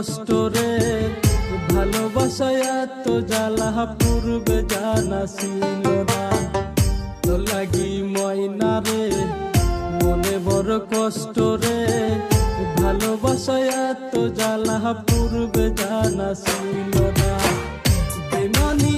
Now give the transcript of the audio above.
কষ্ট রে, ভালোবাসায় এত জ্বালা পূর্বে জানা ছিল না। তোর লাগি ময়না রে, মনে বড় কষ্ট রে, ভালোবাসায় এত জ্বালা পূর্বে জানা ছিল না। বেমানি